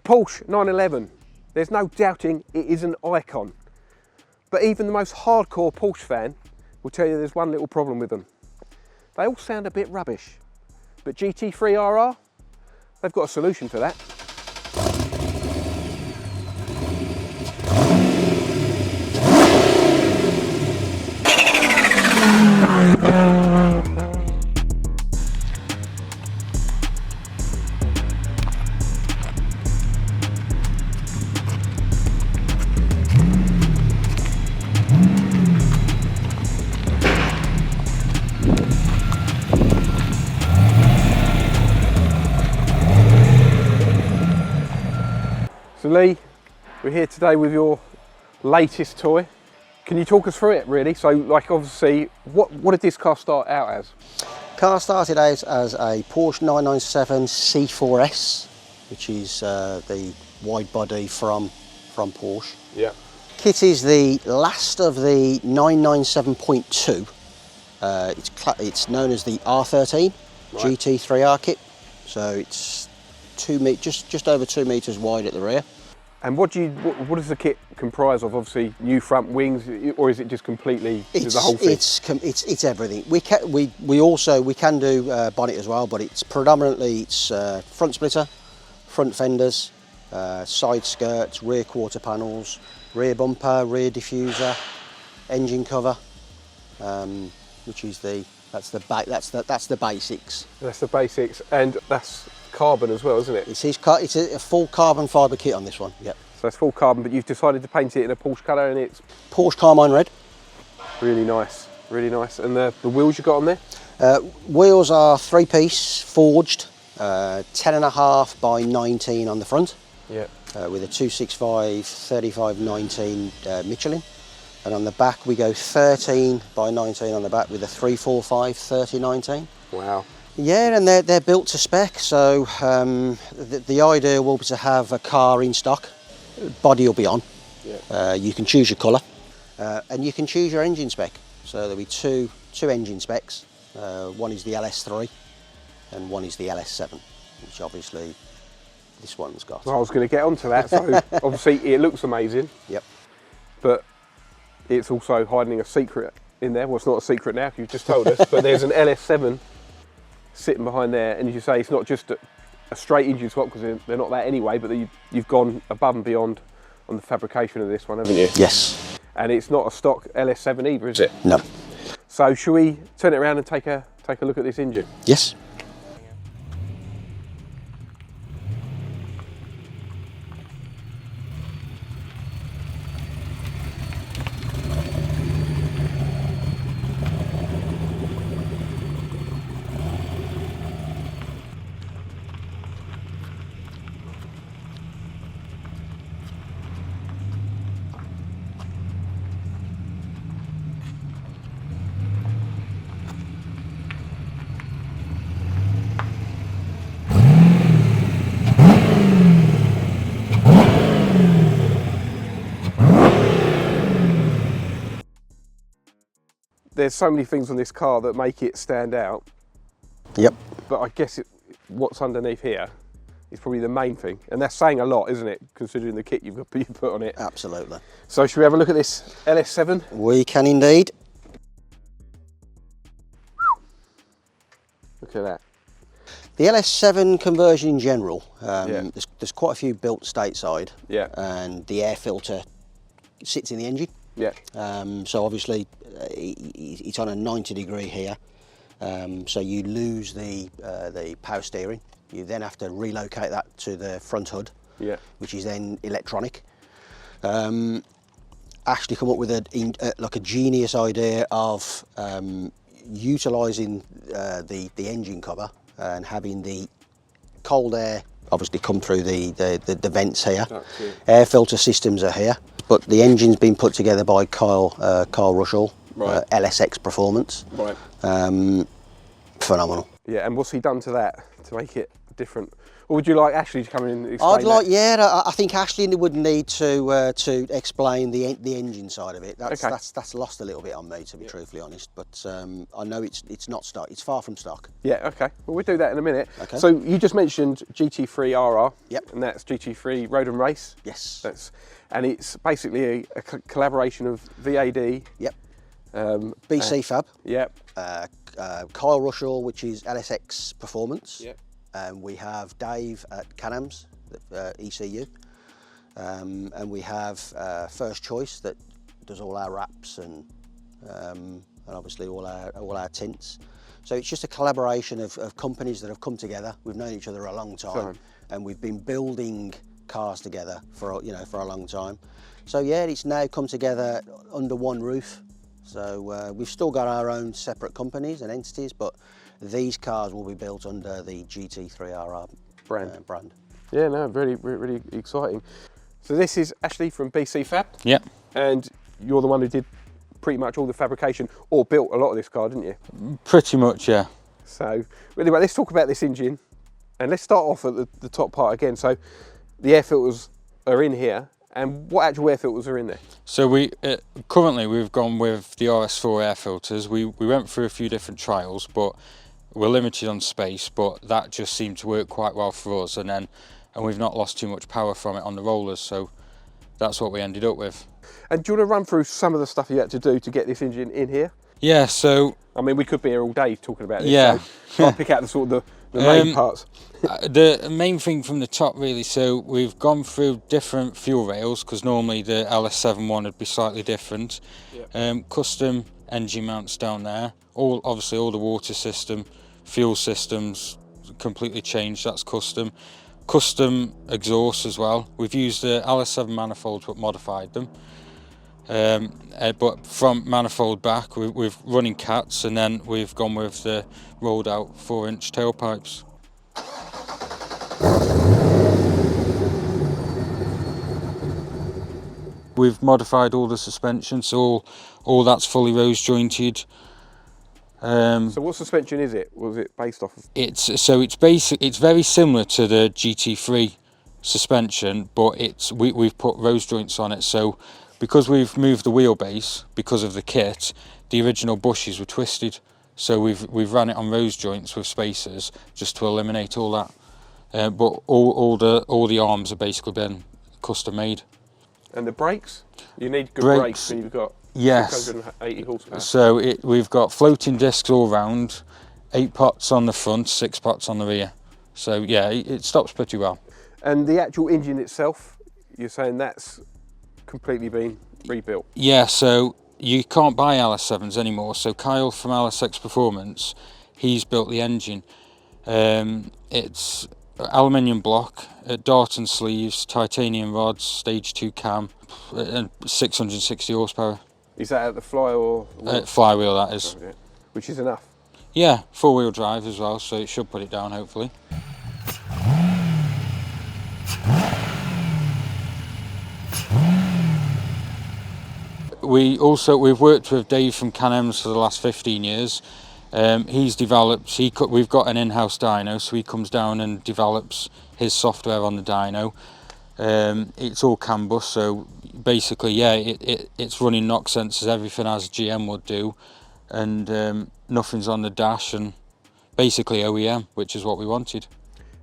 Porsche 911, there's no doubting it is an icon. But even the most hardcore Porsche fan will tell you there's one little problem with them. They all sound a bit rubbish. But GT3 RR, they've got a solution for that. So Lee, we're here today with your latest toy. Can you talk us through it really? So like obviously, what did this car start out as? Car started out as a Porsche 997 C4S, which is the wide body from Porsche. Yeah. Kit is the last of the 997.2. It's known as the R13 right. GT3 RR kit. So it's just over 2 meters wide at the rear. And what does the kit comprise of? Obviously, new front wings, or is it just completely the whole thing? It's everything. We can do bonnet as well, but it's predominantly front splitter, front fenders, side skirts, rear quarter panels, rear bumper, rear diffuser, engine cover, which is that's the basics. That's the basics, and that's carbon as well, isn't it? It's a full carbon fibre kit on this one. Yep. So it's full carbon, but you've decided to paint it in a Porsche colour, and it's Porsche Carmine Red. Really nice, really nice. And the wheels you got on there? Wheels are 3-piece forged, 10.5 by 19 on the front. Yeah. With a 265 3519 Michelin, and on the back we go 13 by 19 on the back with a 345 3019. Wow. Yeah, and they're built to spec, so the idea will be to have a car in stock. Body will be on. Yeah. You can choose your colour, and you can choose your engine spec. So there'll be two engine specs. One is the LS3, and one is the LS7, which obviously this one's got. Well, I was going to get onto that. So obviously it looks amazing. Yep. But it's also hiding a secret in there. Well, it's not a secret now, you've just told us. But there's an LS7 sitting behind there, and as you say, it's not just a straight engine swap, because they're not that anyway, but you've gone above and beyond on the fabrication of this one, haven't you? Yes. And it's not a stock LS7 either, is it? No. So shall we turn it around and take a look at this engine? Yes. There's so many things on this car that make it stand out. Yep. But I guess what's underneath here is probably the main thing. And that's saying a lot, isn't it, considering the kit you've put on it? Absolutely. So should we have a look at this LS7? We can indeed. Look at that. The LS7 conversion in general, there's quite a few built stateside. Yeah. And the air filter sits in the engine. Yeah. So obviously it's on a 90-degree here, so you lose the power steering. You then have to relocate that to the front hood, which is then electronic. Ashley come up with a genius idea of utilising the engine cover and having the cold air obviously come through the vents here. Air filter systems are here, but the engine's been put together by Kyle Russell, right. LSX Performance. Right. Phenomenal. Yeah, and what's he done to that to make it different? Or would you like Ashley to come in and explain I'd like, that? yeah, I think Ashley would need to explain the engine side of it. That's lost a little bit on me, to be truthfully honest. But I know it's not stock. It's far from stock. Yeah, okay. Well, we'll do that in a minute. Okay. So you just mentioned GT3 RR. Yep. And that's GT3 Road and Race. Yes. And it's basically a collaboration of VAD. Yep. BC Fab. Yep. Kyle Russell, which is LSX Performance. Yep. We have Dave at Can-Am's, ECU. And we have First Choice that does all our wraps and obviously all our tints. So it's just a collaboration of companies that have come together. We've known each other a long time, and we've been building cars together for a long time. So yeah, it's now come together under one roof. So we've still got our own separate companies and entities, but these cars will be built under the GT3 RR brand. Yeah, no, really, really exciting. So this is Ashley from BC Fab. Yep. And you're the one who did pretty much all the fabrication, or built a lot of this car, didn't you? Pretty much, yeah. So anyway, let's talk about this engine, and let's start off at the top part again. So the air filters are in here, and what actual air filters are in there? So we currently we've gone with the RS4 air filters. We went through a few different trials, but we're limited on space, but that just seemed to work quite well for us, and we've not lost too much power from it on the rollers, so that's what we ended up with. And do you want to run through some of the stuff you had to do to get this engine in here? Yeah, so I mean, we could be here all day talking about this. Yeah. So I'll pick out the main parts. The main thing from the top, really, so we've gone through different fuel rails, because normally the LS7 one would be slightly different. Yep. Custom engine mounts down there. Obviously all the water system, fuel systems completely changed, that's custom. Custom exhausts as well. We've used the LS7 manifolds but modified them. But from manifold back, we've running cats, and then we've gone with the rolled out 4-inch tailpipes. We've modified all the suspension, so all that's fully rose jointed. So what suspension is it? Was it based off of? It's very similar to the GT3 suspension, but we've put rose joints on it. So because we've moved the wheelbase because of the kit, the original bushes were twisted. So we've ran it on rose joints with spacers just to eliminate all that. But all the arms have basically been custom made. And the brakes? You need good brakes when you've got 680 horsepower. So we've got floating discs all round, 8 pots on the front, 6 pots on the rear. So yeah, it stops pretty well. And the actual engine itself, you're saying that's completely been rebuilt? Yeah, so you can't buy LS7s anymore. So Kyle from LSX Performance, he's built the engine. It's aluminium block, dart and sleeves, titanium rods, stage 2 cam, and 660 horsepower. Is that at the flywheel? Flywheel, that is. Oh, yeah. Which is enough? Yeah, 4-wheel drive as well, so it should put it down hopefully. We've worked with Dave from Can-Am's for the last 15 years. He's developed, we've got an in-house dyno, so he comes down and develops his software on the dyno. It's all CAN bus, so basically, yeah, it's running knock sensors, everything as GM would do, and nothing's on the dash, and basically OEM, which is what we wanted.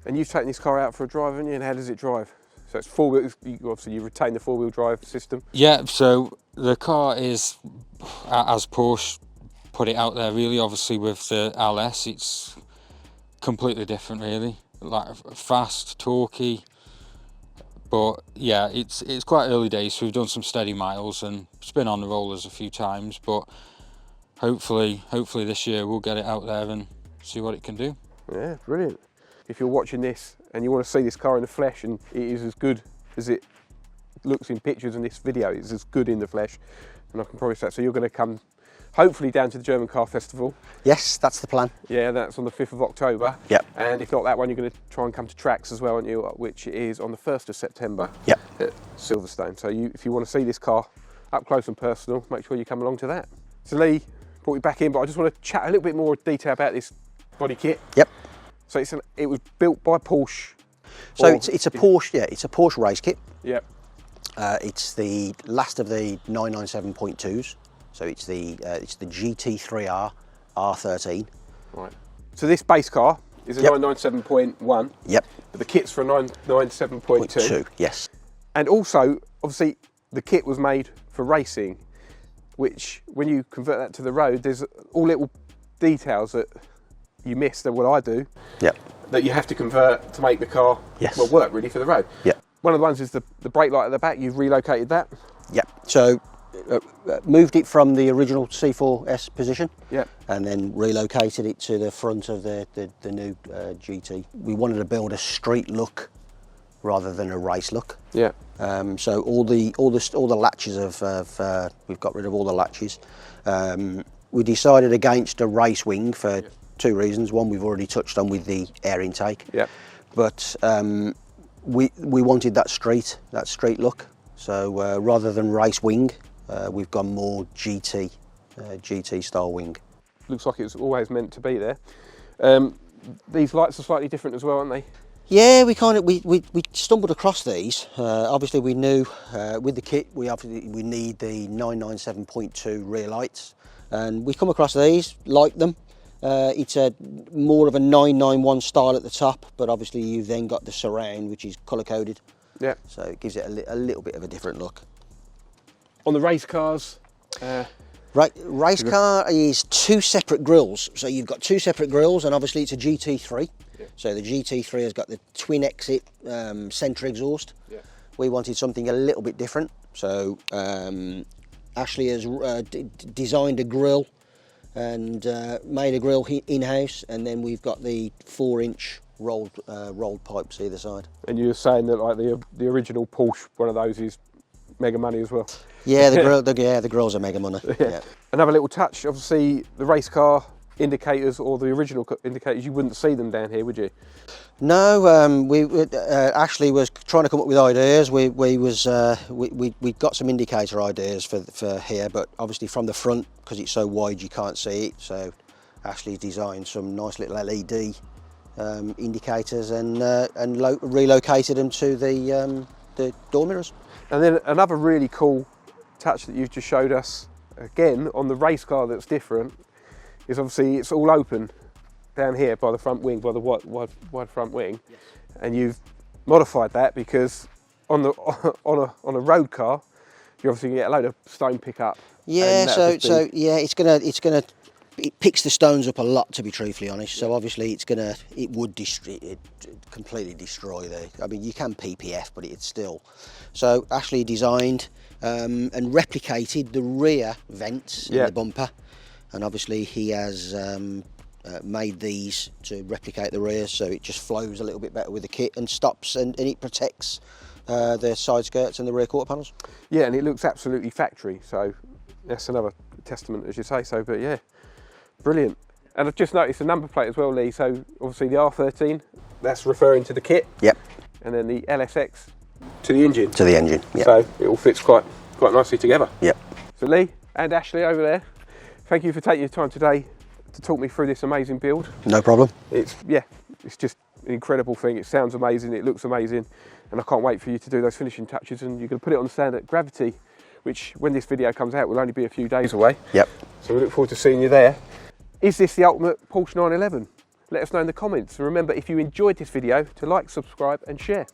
And you've taken this car out for a drive, haven't you? And how does it drive? So it's four-wheel. Obviously, you retain the four-wheel drive system. Yeah. So the car is, as Porsche put it out there, really. Obviously, with the LS, it's completely different, really. Like fast, torquey. But yeah, it's quite early days. So we've done some steady miles and it's been on the rollers a few times. But hopefully this year we'll get it out there and see what it can do. Yeah, brilliant. If you're watching this and you want to see this car in the flesh, and it is as good as it looks in pictures, and this video is as good in the flesh, and I can promise that. So you're going to come hopefully down to the German Car Festival. Yes, that's the plan. Yeah, that's on the 5th of October. Yep. And if not that one, you're going to try and come to Tracks as well, aren't you? Which is on the 1st of September. Yep. At Silverstone. So if you want to see this car up close and personal, make sure you come along to that. So Lee brought you back in, but I just want to chat a little bit more detail about this body kit. Yep. So it was built by Porsche So it's a Porsche. Yeah, it's a Porsche race kit. Yep. It's the last of the 997.2s. So it's the GT3 R13. Right. So this base car is a 997.1. Yep. But the kit's for a 997.2. Yes. And also, obviously, the kit was made for racing, which when you convert that to the road, there's all little details that you miss, that what I do, that you have to convert to make the car work really for the road. Yep. One of the ones is the brake light at the back. You've relocated that. Yep. So moved it from the original C4S position. Yep. And then relocated it to the front of the new GT. We wanted to build a street look rather than a race look. Yeah. So all the latches we've got rid of all the latches. We decided against a race wing for two reasons. One, we've already touched on with the air intake. Yeah. But we wanted that street look. So rather than race wing, we've gone more GT style wing. Looks like it was always meant to be there. These lights are slightly different as well, aren't they? Yeah, we stumbled across these. Obviously, we knew with the kit we need the 997.2 rear lights, and we come across these, like them. It's more of a 991 style at the top, but obviously you've then got the surround, which is colour coded. Yeah. So it gives it a little bit of a different look. On the race cars. Race car is two separate grills. So you've got two separate grills, and obviously it's a GT3. Yeah. So the GT3 has got the twin exit centre exhaust. Yeah. We wanted something a little bit different. So Ashley has designed a grill and made a grill in-house, and then we've got the 4-inch rolled pipes either side. And you were saying that like the original Porsche, one of those is mega money as well. Yeah, the grills are mega money. Yeah. Another little touch, obviously the race car indicators, or the original indicators, you wouldn't see them down here, would you? No, Ashley was trying to come up with ideas. We got some indicator ideas for here, but obviously from the front, because it's so wide you can't see it. So Ashley's designed some nice little LED indicators and relocated them to the door mirrors. And then another really cool touch that you've just showed us, again on the race car that's different, is obviously it's all open down here by the front wing, by the wide front wing. Yes. And you've modified that because on a road car, you're obviously going to get a load of stone pickup. Yeah, it picks the stones up a lot, to be truthfully honest. So obviously it would completely destroy I mean, you can PPF, but it's still. So Ashley designed and replicated the rear vents in the bumper, and obviously he has made these to replicate the rear, so it just flows a little bit better with the kit and stops and it protects the side skirts and the rear quarter panels. Yeah, and it looks absolutely factory, so that's another testament, as you say. So, but yeah, brilliant. And I've just noticed the number plate as well, Lee. So obviously the R13, that's referring to the kit. Yep. And then the LSX to the engine. To the engine. Yep. So it all fits quite nicely together. Yep. So Lee and Ashley over there, thank you for taking your time today to talk me through this amazing build. No problem. It's just an incredible thing. It sounds amazing, it looks amazing, and I can't wait for you to do those finishing touches, and you're going to put it on the stand at Gravity, which when this video comes out will only be a few days away. Yep. So we look forward to seeing you there. Is this the ultimate Porsche 911? Let us know in the comments, and remember, if you enjoyed this video, to like, subscribe and share.